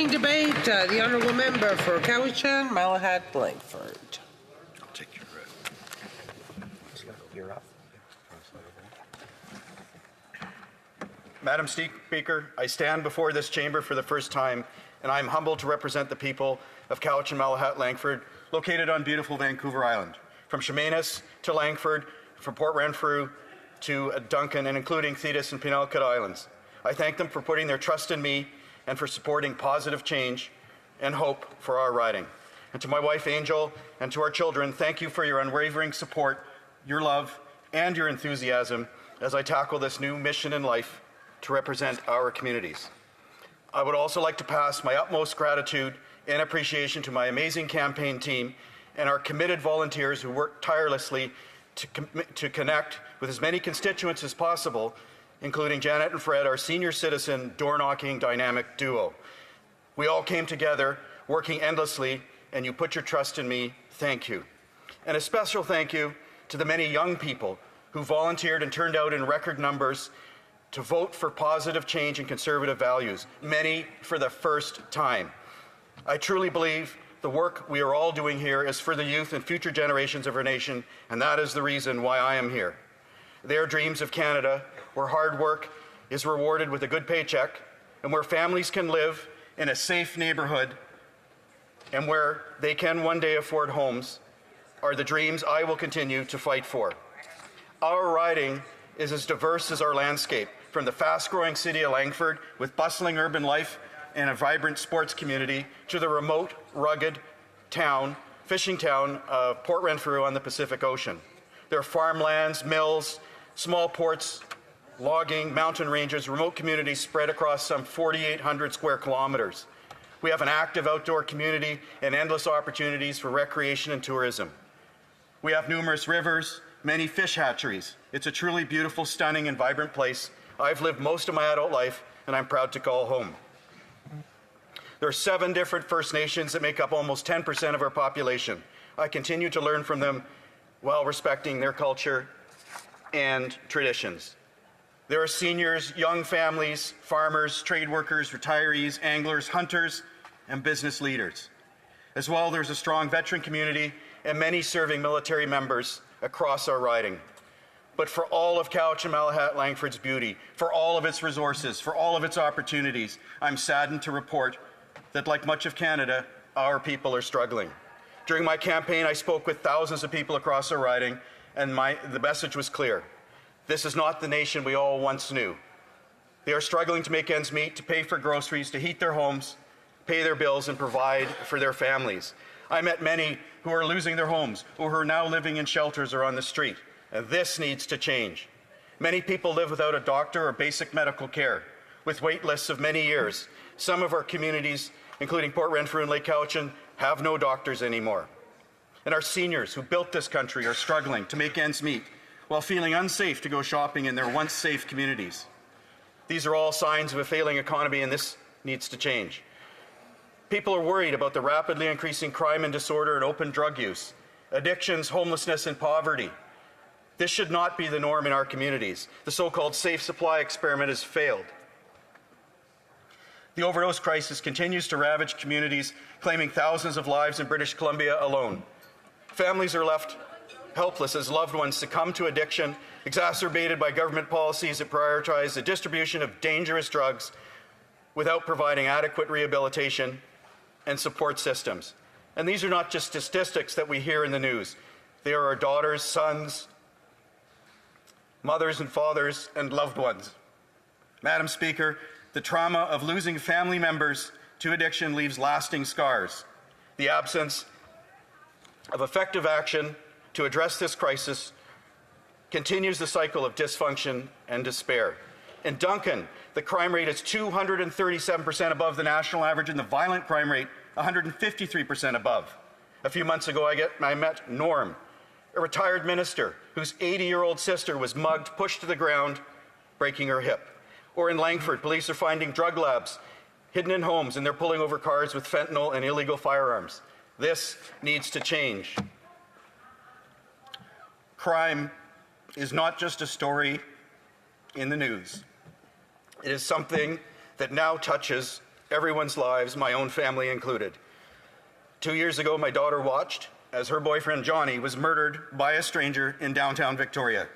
opening debate, the honourable member for Cowichan, Malahat, Langford. I'll take your You're up. Madam Speaker, I stand before this chamber for the first time, and I am humbled to represent the people of Cowichan, Malahat, Langford, located on beautiful Vancouver Island. From Chemainus to Langford, from Port Renfrew to Duncan, and including Thetis and Penelcot Islands. I thank them for putting their trust in me and for supporting positive change and hope for our riding. And to my wife, Angel, and to our children, thank you for your unwavering support, your love, and your enthusiasm as I tackle this new mission in life to represent our communities. I would also like to pass my utmost gratitude and appreciation to my amazing campaign team and our committed volunteers who work tirelessly to connect with as many constituents as possible, including Janet and Fred, our senior citizen door-knocking dynamic duo. We all came together, working endlessly, and you put your trust in me. Thank you. And a special thank you to the many young people who volunteered and turned out in record numbers to vote for positive change and conservative values, many for the first time. I truly believe the work we are all doing here is for the youth and future generations of our nation, and that is the reason why I am here. Their dreams of Canada, where hard work is rewarded with a good paycheck, and where families can live in a safe neighborhood, and where they can one day afford homes, are the dreams I will continue to fight for. Our riding is as diverse as our landscape, from the fast-growing city of Langford with bustling urban life and a vibrant sports community to the remote, rugged fishing town of Port Renfrew on the Pacific Ocean. There are farmlands, mills, small ports, logging, mountain ranges, remote communities spread across some 4,800 square kilometers. We have an active outdoor community and endless opportunities for recreation and tourism. We have numerous rivers, many fish hatcheries. It's a truly beautiful, stunning, and vibrant place I've lived most of my adult life, and I'm proud to call home. There are 7 different First Nations that make up almost 10% of our population. I continue to learn from them while respecting their culture and traditions. There are seniors, young families, farmers, trade workers, retirees, anglers, hunters, and business leaders. As well, there's a strong veteran community and many serving military members across our riding. But for all of Cowichan, Malahat, Langford's beauty, for all of its resources, for all of its opportunities, I'm saddened to report that, like much of Canada, our people are struggling. During my campaign, I spoke with thousands of people across our riding, and the message was clear. This is not the nation we all once knew. They are struggling to make ends meet, to pay for groceries, to heat their homes, pay their bills, and provide for their families. I met many who are losing their homes, or who are now living in shelters or on the street. And this needs to change. Many people live without a doctor or basic medical care, with wait lists of many years. Some of our communities, including Port Renfrew and Lake Cowichan, have no doctors anymore. And our seniors who built this country are struggling to make ends meet while feeling unsafe to go shopping in their once safe communities. These are all signs of a failing economy, and this needs to change. People are worried about the rapidly increasing crime and disorder and open drug use, addictions, homelessness, and poverty. This should not be the norm in our communities. The so-called safe supply experiment has failed. The overdose crisis continues to ravage communities, claiming thousands of lives in British Columbia alone. Families are left helpless as loved ones succumb to addiction, exacerbated by government policies that prioritize the distribution of dangerous drugs without providing adequate rehabilitation and support systems. And these are not just statistics that we hear in the news. They are our daughters, sons, mothers and fathers, and loved ones. Madam Speaker, the trauma of losing family members to addiction leaves lasting scars. The absence of effective action to address this crisis continues the cycle of dysfunction and despair. In Duncan, the crime rate is 237% above the national average, and the violent crime rate 153% above. A few months ago, I met Norm, a retired minister whose 80-year-old sister was mugged, pushed to the ground, breaking her hip. Or in Langford, police are finding drug labs hidden in homes, and they're pulling over cars with fentanyl and illegal firearms. This needs to change. Crime is not just a story in the news. It is something that now touches everyone's lives, my own family included. 2 years ago, my daughter watched as her boyfriend Johnny was murdered by a stranger in downtown Victoria.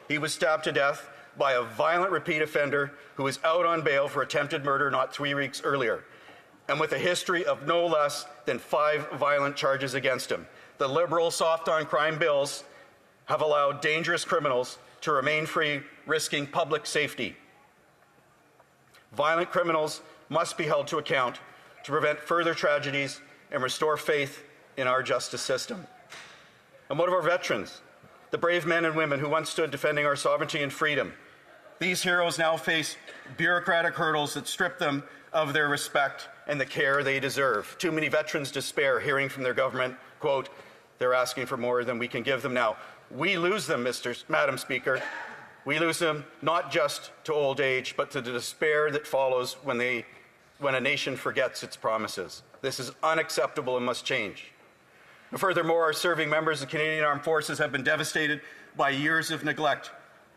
He was stabbed to death by a violent repeat offender who was out on bail for attempted murder not 3 weeks earlier, and with a history of no less than 5 violent charges against him. The Liberal soft-on-crime bills have allowed dangerous criminals to remain free, risking public safety. Violent criminals must be held to account to prevent further tragedies and restore faith in our justice system. And what of our veterans, the brave men and women who once stood defending our sovereignty and freedom? These heroes now face bureaucratic hurdles that strip them of their respect and the care they deserve. Too many veterans despair, hearing from their government, quote, they're asking for more than we can give them now. We lose them, Madam Speaker. We lose them not just to old age, but to the despair that follows when a nation forgets its promises. This is unacceptable and must change. Furthermore, our serving members of the Canadian Armed Forces have been devastated by years of neglect.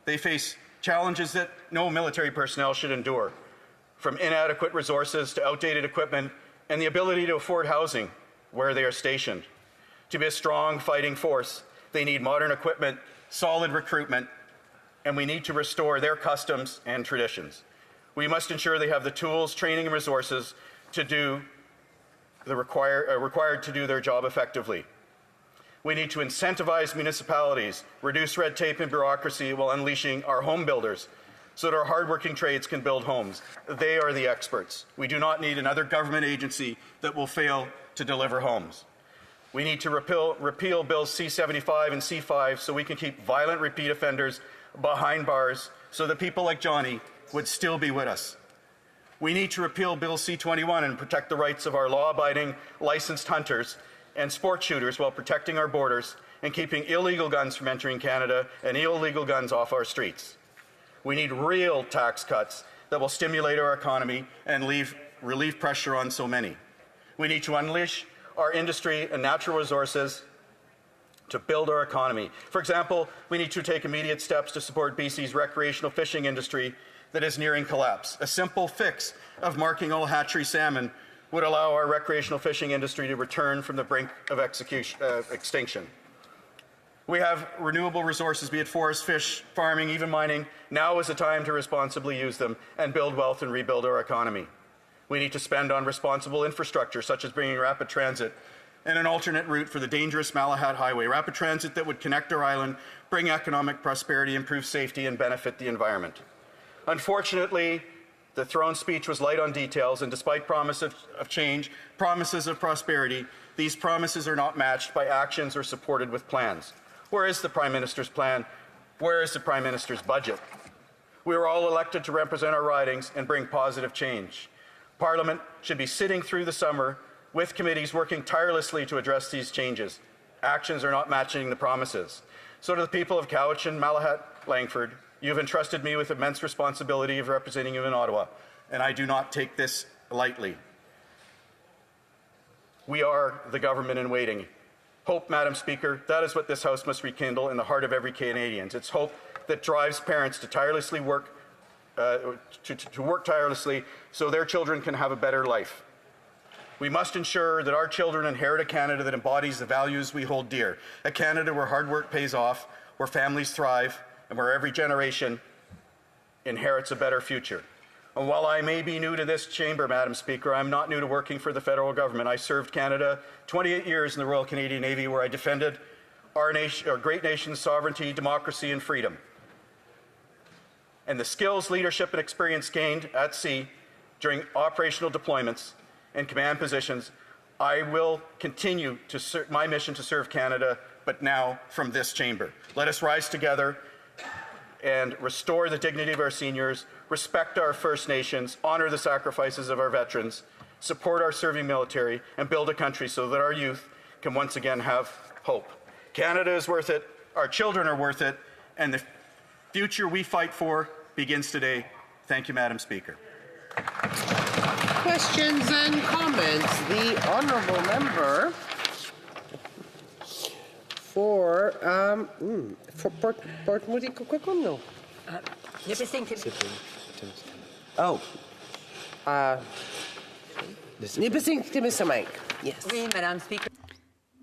They face challenges that no military personnel should endure, from inadequate resources to outdated equipment and the ability to afford housing where they are stationed. To be a strong fighting force, they need modern equipment, solid recruitment, and we need to restore their customs and traditions. We must ensure they have the tools, training, and resources to do required to do their job effectively. We need to incentivize municipalities, reduce red tape and bureaucracy while unleashing our home builders so that our hardworking trades can build homes. They are the experts. We do not need another government agency that will fail to deliver homes. We need to repeal Bills C-75 and C-5 so we can keep violent repeat offenders behind bars so that people like Johnny would still be with us. We need to repeal Bill C-21 and protect the rights of our law-abiding, licensed hunters and sport shooters while protecting our borders and keeping illegal guns from entering Canada and illegal guns off our streets. We need real tax cuts that will stimulate our economy and relieve pressure on so many. We need to unleash our industry and natural resources to build our economy. For example, we need to take immediate steps to support BC's recreational fishing industry that is nearing collapse. A simple fix of marking all hatchery salmon would allow our recreational fishing industry to return from the brink of extinction. We have renewable resources, be it forest, fish, farming, even mining. Now is the time to responsibly use them and build wealth and rebuild our economy. We need to spend on responsible infrastructure, such as bringing rapid transit and an alternate route for the dangerous Malahat Highway. Rapid transit that would connect our island, bring economic prosperity, improve safety, and benefit the environment. Unfortunately, the throne speech was light on details, and despite promises of change, promises of prosperity, these promises are not matched by actions or supported with plans. Where is the Prime Minister's plan? Where is the Prime Minister's budget? We were all elected to represent our ridings and bring positive change. Parliament should be sitting through the summer with committees working tirelessly to address these changes. Actions are not matching the promises. So to the people of Cowichan, Malahat, Langford, you have entrusted me with immense responsibility of representing you in Ottawa, and I do not take this lightly. We are the government in waiting. Hope, Madam Speaker, that is what this House must rekindle in the heart of every Canadian. It's hope that drives parents to tirelessly work tirelessly so their children can have a better life. We must ensure that our children inherit a Canada that embodies the values we hold dear, a Canada where hard work pays off, where families thrive, and where every generation inherits a better future. And while I may be new to this chamber, Madam Speaker, I'm not new to working for the federal government. I served Canada 28 years in the Royal Canadian Navy, where I defended our great nation's sovereignty, democracy, and freedom. And the skills, leadership, and experience gained at sea during operational deployments and command positions, I will continue to my mission to serve Canada, but now from this chamber. Let us rise together and restore the dignity of our seniors, respect our First Nations, honor the sacrifices of our veterans, support our serving military, and build a country so that our youth can once again have hope. Canada is worth it, our children are worth it, and the future we fight for begins today. Thank you, Madam Speaker. Questions and comments. The honourable member for Port Moody Coquitlam, no. Nipissing Mike. Yes. Oui, Madame Speaker.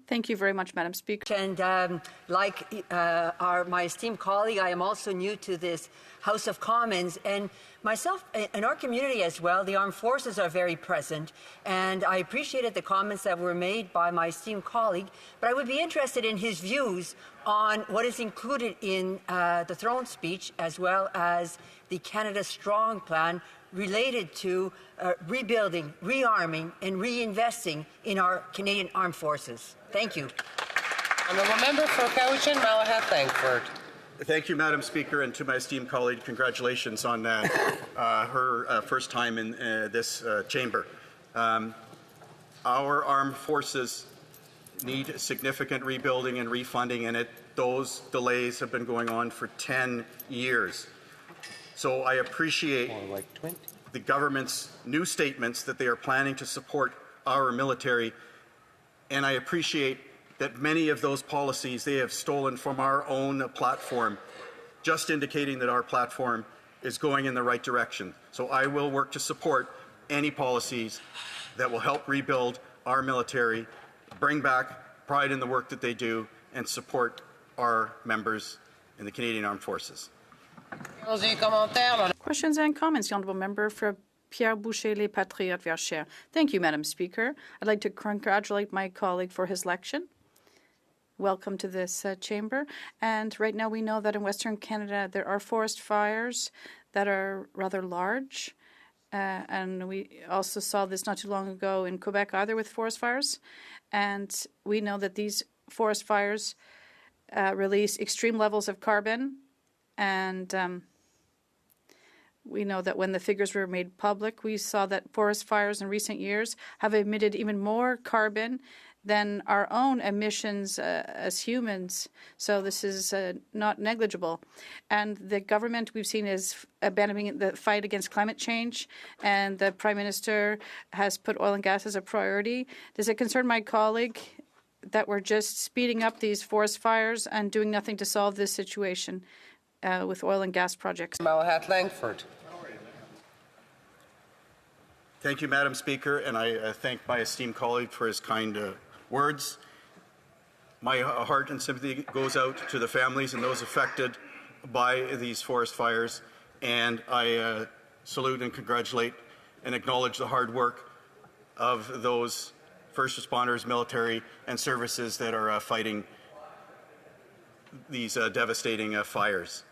Thank you very much, Madam Speaker. And like my esteemed colleague, I am also new to this House of Commons, and myself, in our community as well, the armed forces are very present, and I appreciated the comments that were made by my esteemed colleague, but I would be interested in his views on what is included in the throne speech, as well as the Canada Strong plan related to rebuilding, rearming, and reinvesting in our Canadian armed forces. Thank you. Honourable member for Cowichan, Malahat, Langford. Thank you, Madam Speaker, and to my esteemed colleague, congratulations on her first time in this chamber. Our armed forces need significant rebuilding and refunding, and those delays have been going on for 10 years. So I appreciate the government's new statements that they are planning to support our military, and I appreciate that many of those policies they have stolen from our own platform, just indicating that our platform is going in the right direction. So I will work to support any policies that will help rebuild our military, bring back pride in the work that they do, and support our members in the Canadian Armed Forces. Questions and comments. The Honourable Member for Pierre Boucher, Les Patriotes, Verchères. Thank you, Madam Speaker. I'd like to congratulate my colleague for his election. Welcome to this chamber. And right now we know that in Western Canada there are forest fires that are rather large. And we also saw this not too long ago in Quebec either with forest fires. And we know that these forest fires release extreme levels of carbon. And we know that when the figures were made public, we saw that forest fires in recent years have emitted even more carbon than our own emissions as humans. So this is not negligible. And the government we've seen is abandoning the fight against climate change, and the Prime Minister has put oil and gas as a priority. Does it concern my colleague that we're just speeding up these forest fires and doing nothing to solve this situation with oil and gas projects? Malahat, Langford. Thank you, Madam Speaker, and I thank my esteemed colleague for his kind words. My heart and sympathy goes out to the families and those affected by these forest fires, and I salute and congratulate and acknowledge the hard work of those first responders, military, and services that are fighting these devastating fires.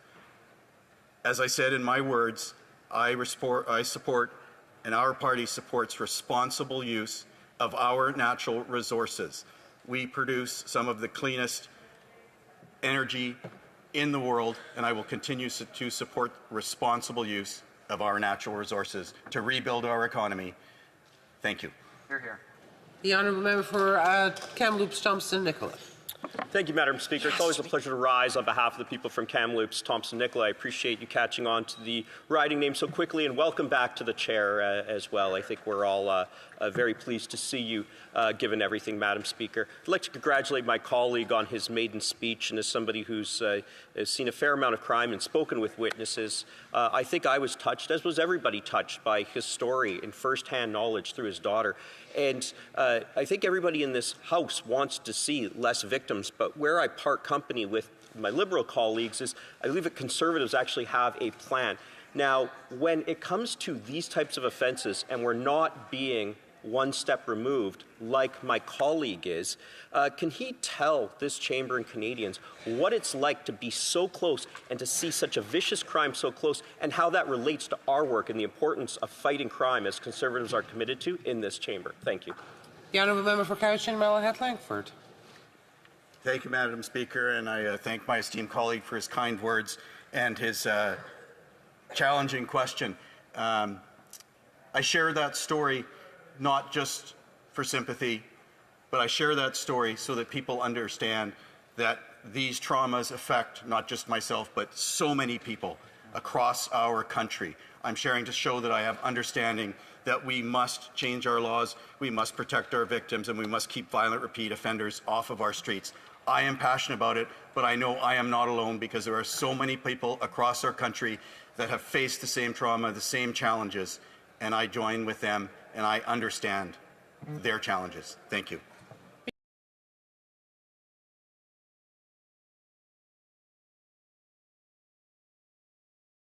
As I said in my words, I support and our party supports responsible use of our natural resources. We produce some of the cleanest energy in the world, and I will continue to support responsible use of our natural resources to rebuild our economy. Thank you. Hear, hear. The Honourable Member for Kamloops, Thompson, Nicola. Thank you, Madam Speaker. It's always a pleasure to rise on behalf of the people from Kamloops, Thompson, Nicola. I appreciate you catching on to the riding name so quickly, and welcome back to the chair as well. I think we're all very pleased to see you, given everything, Madam Speaker. I'd like to congratulate my colleague on his maiden speech, and as somebody who's has seen a fair amount of crime and spoken with witnesses, I think I was touched, as was everybody touched, by his story and firsthand knowledge through his daughter. And I think everybody in this House wants to see less victims, but where I part company with my Liberal colleagues is I believe that Conservatives actually have a plan. Now, when it comes to these types of offences, and we're not being one step removed, like my colleague is, can he tell this chamber and Canadians what it's like to be so close and to see such a vicious crime so close, and how that relates to our work and the importance of fighting crime as Conservatives are committed to in this chamber? Thank you. The Honourable Member for Cowichan, Malahat, Langford. Thank you, Madam Speaker, and I thank my esteemed colleague for his kind words and his challenging question. I share that story not just for sympathy, but I share that story so that people understand that these traumas affect not just myself, but so many people across our country. I'm sharing to show that I have understanding that we must change our laws, we must protect our victims, and we must keep violent repeat offenders off of our streets. I am passionate about it, but I know I am not alone, because there are so many people across our country that have faced the same trauma, the same challenges, and I join with them and I understand their challenges. Thank you.